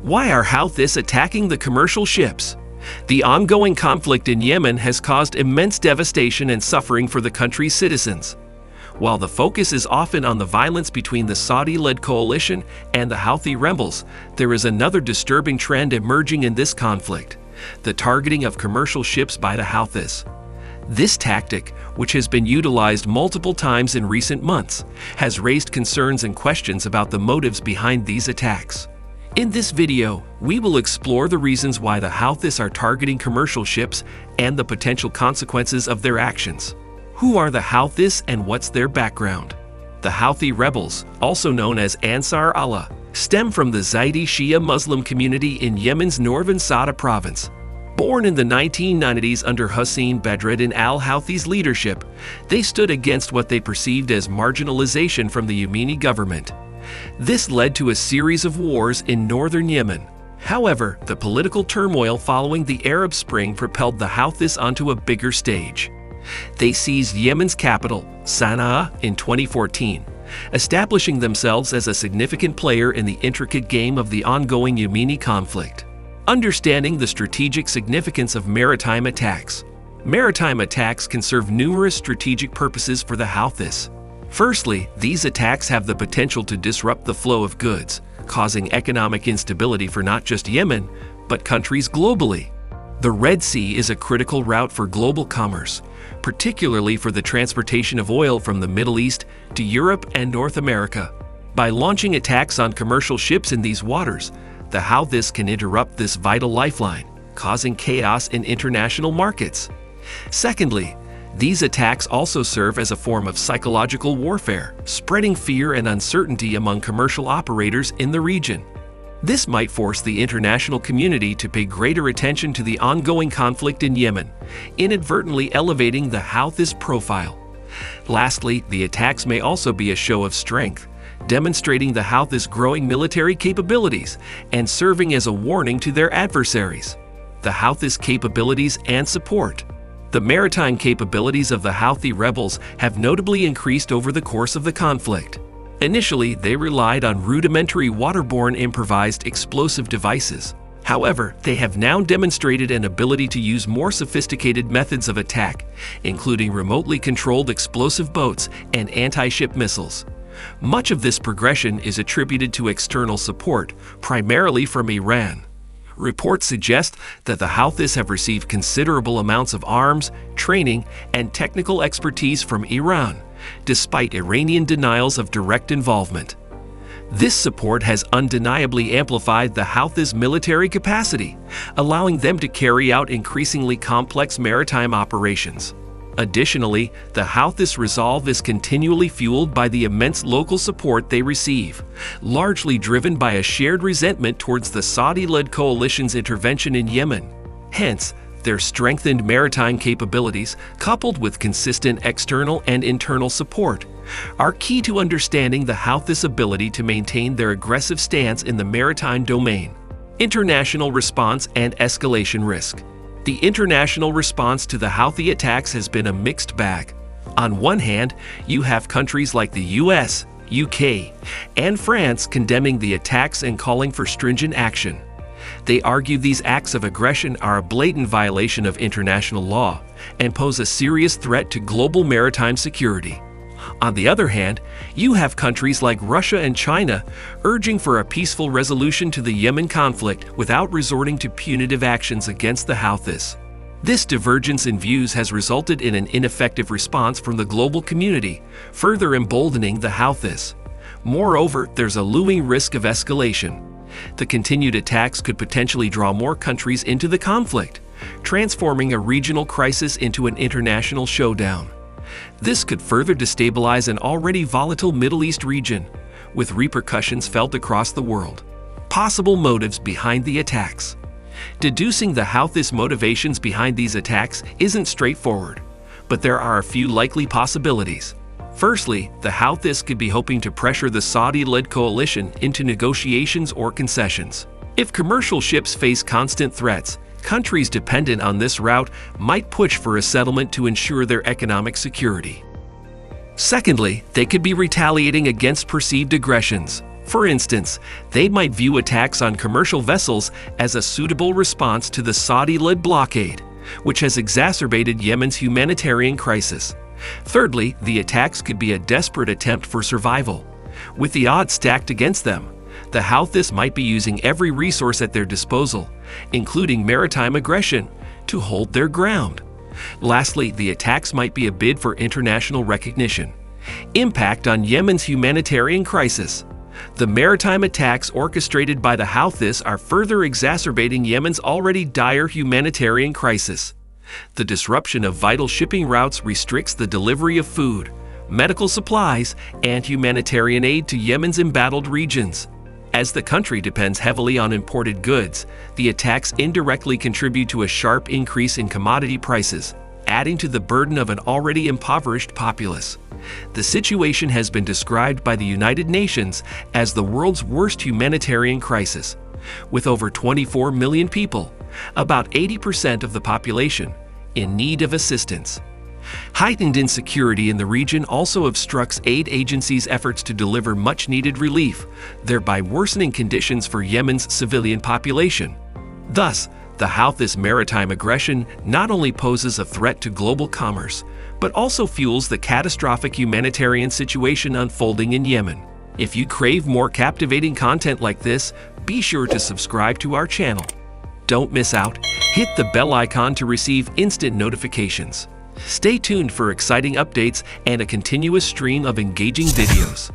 Why are Houthis attacking the commercial ships? The ongoing conflict in Yemen has caused immense devastation and suffering for the country's citizens. While the focus is often on the violence between the Saudi-led coalition and the Houthi rebels, there is another disturbing trend emerging in this conflict: the targeting of commercial ships by the Houthis. This tactic, which has been utilized multiple times in recent months, has raised concerns and questions about the motives behind these attacks. In this video, we will explore the reasons why the Houthis are targeting commercial ships and the potential consequences of their actions. Who are the Houthis and what's their background? The Houthi rebels, also known as Ansar Allah, stem from the Zaidi Shia Muslim community in Yemen's northern Sada province. Born in the 1990s under Hussein Bedreddin al-Houthi's leadership, they stood against what they perceived as marginalization from the Yemeni government. This led to a series of wars in northern Yemen. However, the political turmoil following the Arab Spring propelled the Houthis onto a bigger stage. They seized Yemen's capital, Sana'a, in 2014, establishing themselves as a significant player in the intricate game of the ongoing Yemeni conflict. Understanding the strategic significance of maritime attacks. Maritime attacks can serve numerous strategic purposes for the Houthis. Firstly, these attacks have the potential to disrupt the flow of goods, causing economic instability for not just Yemen, but countries globally. The Red Sea is a critical route for global commerce, particularly for the transportation of oil from the Middle East to Europe and North America. By launching attacks on commercial ships in these waters, the Houthis can interrupt this vital lifeline, causing chaos in international markets. Secondly, these attacks also serve as a form of psychological warfare, spreading fear and uncertainty among commercial operators in the region. This might force the international community to pay greater attention to the ongoing conflict in Yemen, inadvertently elevating the Houthis profile. Lastly, the attacks may also be a show of strength, demonstrating the Houthis' growing military capabilities and serving as a warning to their adversaries. The Houthis' capabilities and support. The maritime capabilities of the Houthi rebels have notably increased over the course of the conflict. Initially, they relied on rudimentary waterborne improvised explosive devices. However, they have now demonstrated an ability to use more sophisticated methods of attack, including remotely controlled explosive boats and anti-ship missiles. Much of this progression is attributed to external support, primarily from Iran. Reports suggest that the Houthis have received considerable amounts of arms, training, and technical expertise from Iran, despite Iranian denials of direct involvement. This support has undeniably amplified the Houthis' military capacity, allowing them to carry out increasingly complex maritime operations. Additionally, the Houthis' resolve is continually fueled by the immense local support they receive, largely driven by a shared resentment towards the Saudi-led coalition's intervention in Yemen. Hence, their strengthened maritime capabilities, coupled with consistent external and internal support, are key to understanding the Houthis' ability to maintain their aggressive stance in the maritime domain. International response and escalation risk. The international response to the Houthi attacks has been a mixed bag. On one hand, you have countries like the US, UK, and France condemning the attacks and calling for stringent action. They argue these acts of aggression are a blatant violation of international law and pose a serious threat to global maritime security. On the other hand, you have countries like Russia and China urging for a peaceful resolution to the Yemen conflict without resorting to punitive actions against the Houthis. This divergence in views has resulted in an ineffective response from the global community, further emboldening the Houthis. Moreover, there's a looming risk of escalation. The continued attacks could potentially draw more countries into the conflict, transforming a regional crisis into an international showdown. This could further destabilize an already volatile Middle East region, with repercussions felt across the world. Possible motives behind the attacks. Deducing the Houthis' motivations behind these attacks isn't straightforward, but there are a few likely possibilities. Firstly, the Houthis could be hoping to pressure the Saudi-led coalition into negotiations or concessions. If commercial ships face constant threats, countries dependent on this route might push for a settlement to ensure their economic security. Secondly, they could be retaliating against perceived aggressions. For instance, they might view attacks on commercial vessels as a suitable response to the Saudi-led blockade, which has exacerbated Yemen's humanitarian crisis. Thirdly, the attacks could be a desperate attempt for survival. With the odds stacked against them, the Houthis might be using every resource at their disposal, including maritime aggression, to hold their ground. Lastly, the attacks might be a bid for international recognition. Impact on Yemen's humanitarian crisis. The maritime attacks orchestrated by the Houthis are further exacerbating Yemen's already dire humanitarian crisis. The disruption of vital shipping routes restricts the delivery of food, medical supplies, and humanitarian aid to Yemen's embattled regions. As the country depends heavily on imported goods, the attacks indirectly contribute to a sharp increase in commodity prices, adding to the burden of an already impoverished populace. The situation has been described by the United Nations as the world's worst humanitarian crisis, with over 24 million people, about 80% of the population, in need of assistance. Heightened insecurity in the region also obstructs aid agencies' efforts to deliver much-needed relief, thereby worsening conditions for Yemen's civilian population. Thus, the Houthis' maritime aggression not only poses a threat to global commerce, but also fuels the catastrophic humanitarian situation unfolding in Yemen. If you crave more captivating content like this, be sure to subscribe to our channel. Don't miss out. Hit the bell icon to receive instant notifications. Stay tuned for exciting updates and a continuous stream of engaging videos.